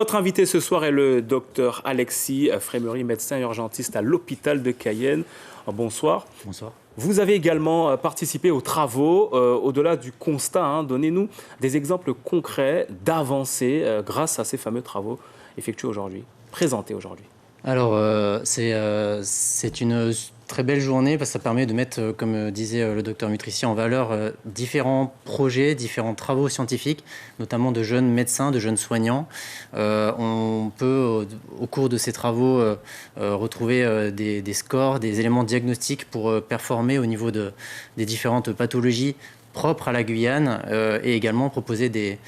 Notre invité ce soir est le docteur Alexis Frémery, médecin urgentiste à l'hôpital de Cayenne. Bonsoir. Bonsoir. Vous avez également participé aux travaux. Au-delà du constat, donnez-nous des exemples concrets d'avancées grâce à ces fameux travaux effectués aujourd'hui, présentés aujourd'hui. Alors, c'est une très belle journée parce que ça permet de mettre, comme disait le docteur Mutrici, en valeur différents projets, différents travaux scientifiques, notamment de jeunes médecins, de jeunes soignants. On peut, au cours de ces travaux, retrouver des scores, des éléments diagnostiques pour performer au niveau des différentes pathologies propres à la Guyane et également proposer des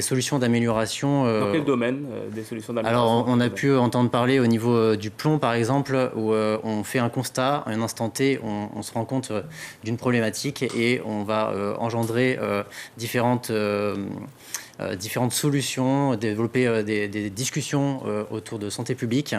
solutions d'amélioration. Dans quel domaine des solutions d'amélioration? Alors, on a pu entendre parler au niveau du plomb, par exemple, où on fait un constat, à un instant T, on se rend compte d'une problématique et on va engendrer différentes solutions, développer des discussions autour de santé publique.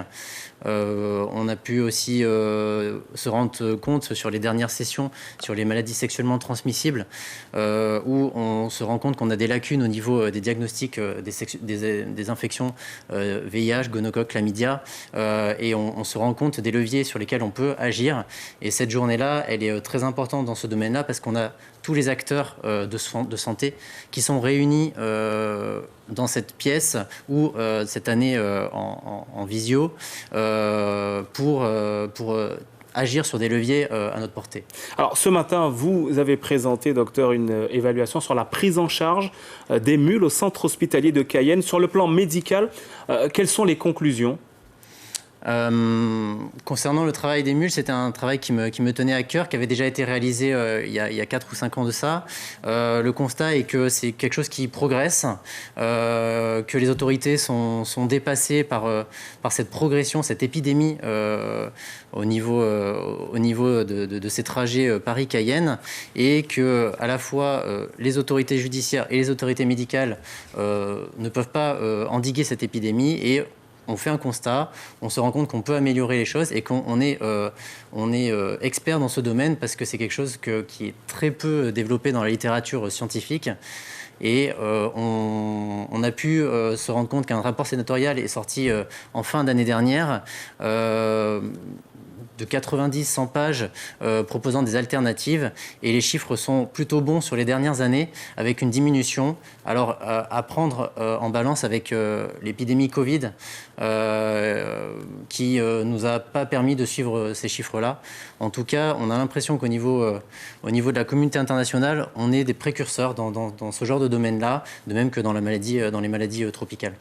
On a pu aussi se rendre compte sur les dernières sessions sur les maladies sexuellement transmissibles où on se rend compte qu'on a des lacunes au niveau des diagnostics des infections VIH, gonocoque, chlamydia et on se rend compte des leviers sur lesquels on peut agir. Et cette journée-là, elle est très importante dans ce domaine-là parce qu'on a tous les acteurs de santé qui sont réunis dans cette pièce ou cette année en visio pour agir sur des leviers à notre portée. Alors ce matin, vous avez présenté, docteur, une évaluation sur la prise en charge des mules au centre hospitalier de Cayenne. Sur le plan médical, quelles sont les conclusions ? Concernant le travail des mules, c'était un travail qui me tenait à cœur, qui avait déjà été réalisé il y a 4 ou 5 ans de ça. Le constat est que c'est quelque chose qui progresse, que les autorités sont dépassées par cette progression, cette épidémie au niveau de ces trajets Paris-Cayenne, et que à la fois les autorités judiciaires et les autorités médicales ne peuvent pas endiguer cette épidémie. Et on fait un constat, on se rend compte qu'on peut améliorer les choses et qu'on est, expert dans ce domaine parce que c'est quelque chose qui est très peu développé dans la littérature scientifique. Et on a pu se rendre compte qu'un rapport sénatorial est sorti en fin d'année dernière de 90-100 pages proposant des alternatives, et les chiffres sont plutôt bons sur les dernières années avec une diminution. Alors à prendre en balance avec l'épidémie Covid qui nous a pas permis de suivre ces chiffres-là. En tout cas, on a l'impression qu'au niveau de la communauté internationale, on est des précurseurs dans ce genre de domaine-là, de même que dans les maladies tropicales.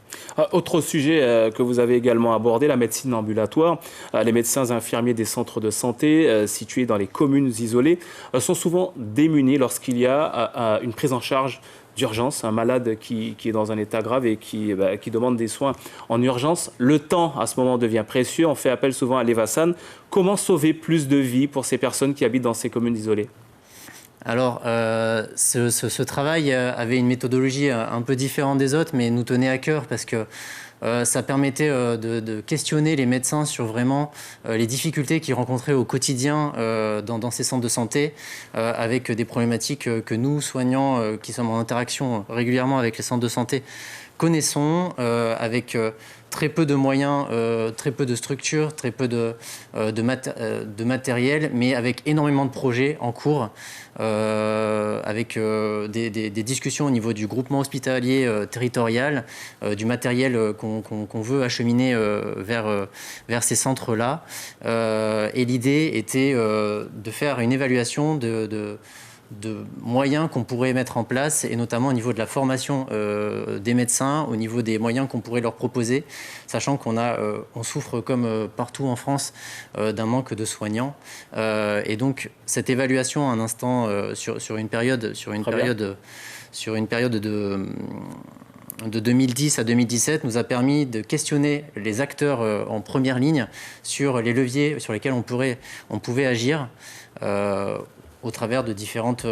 Autre sujet que vous avez également abordé, la médecine ambulatoire. Les médecins infirmiers des centres de santé situés dans les communes isolées sont souvent démunis lorsqu'il y a une prise en charge d'urgence, un malade qui est dans un état grave et qui demande des soins en urgence. Le temps, à ce moment, devient précieux. On fait appel souvent à l'Evassan. Comment sauver plus de vies pour ces personnes qui habitent dans ces communes isolées ? Alors, ce travail avait une méthodologie un peu différente des autres, mais nous tenait à cœur parce que ça permettait de questionner les médecins sur vraiment les difficultés qu'ils rencontraient au quotidien dans ces centres de santé, avec des problématiques que nous, soignants, qui sommes en interaction régulièrement avec les centres de santé, connaissons, avec très peu de moyens, très peu de structures, très peu de matériel, mais avec énormément de projets en cours, avec des discussions au niveau du groupement hospitalier territorial, du matériel qu'on veut acheminer vers ces centres-là. Et l'idée était de faire une évaluation de moyens qu'on pourrait mettre en place, et notamment au niveau de la formation des médecins, au niveau des moyens qu'on pourrait leur proposer, sachant on souffre comme partout en France d'un manque de soignants. Et donc cette évaluation à un instant sur une période de 2010 à 2017 nous a permis de questionner les acteurs en première ligne sur les leviers sur lesquels on pouvait agir. au travers de différentes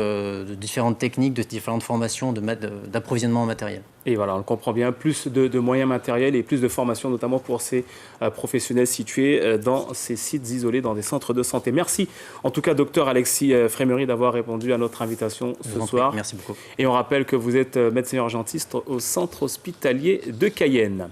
techniques, de différentes formations d'approvisionnement en matériel. Et voilà, on le comprend bien, plus de moyens matériels et plus de formation, notamment pour ces professionnels situés dans ces sites isolés, dans des centres de santé. Merci en tout cas, docteur Alexis Frémery, d'avoir répondu à notre invitation ce soir. Merci beaucoup. Et on rappelle que vous êtes médecin urgentiste au centre hospitalier de Cayenne.